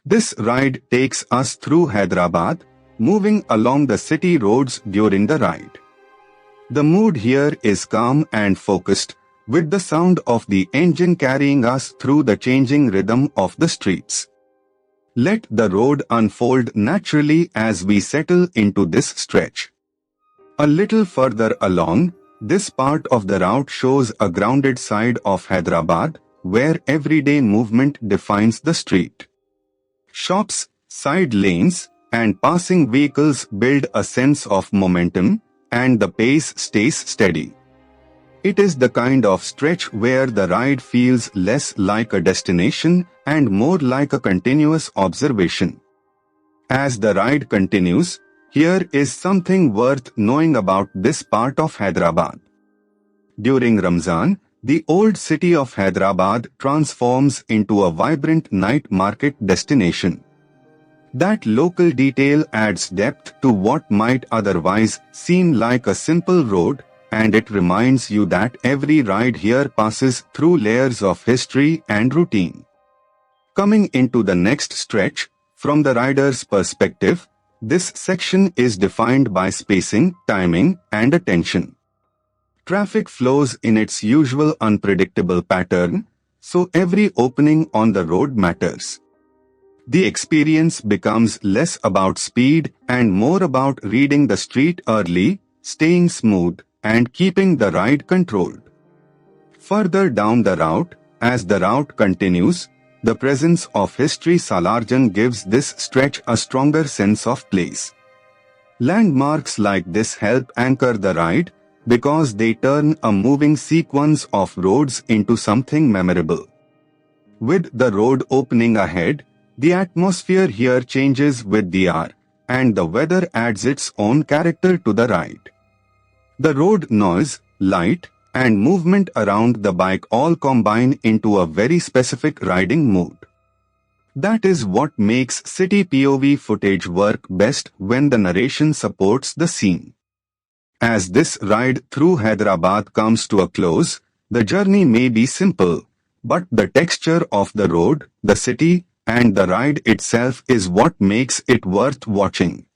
This ride takes us through Hyderabad, moving along the city roads during the ride. The mood here is calm and focused, with the sound of the engine carrying us through the changing rhythm of the streets. Let the road unfold naturally as we settle into this stretch. A little further along, this part of the route shows a grounded side of Hyderabad, where everyday movement defines the street. Shops, side lanes, and passing vehicles build a sense of momentum, and the pace stays steady. It is the kind of stretch where the ride feels less like a destination and more like a continuous observation. As the ride continues, here is something worth knowing about this part of Hyderabad. During Ramzan, the old city of Hyderabad transforms into a vibrant night market destination. That local detail adds depth to what might otherwise seem like a simple road, and it reminds you that every ride here passes through layers of history and routine. Coming into the next stretch, from the rider's perspective, this section is defined by spacing, timing, and attention. Traffic flows in its usual unpredictable pattern, so every opening on the road matters. The experience becomes less about speed and more about reading the street early, staying smooth, and keeping the ride controlled. Further down the route, as the route continues, the presence of history Salarjan gives this stretch a stronger sense of place. Landmarks like this help anchor the ride because they turn a moving sequence of roads into something memorable. With the road opening ahead, the atmosphere here changes with the hour, and the weather adds its own character to the ride. The road noise, light, and movement around the bike all combine into a very specific riding mood. That is what makes city POV footage work best when the narration supports the scene. As this ride through Hyderabad comes to a close, the journey may be simple, but the texture of the road, the city, and the ride itself is what makes it worth watching.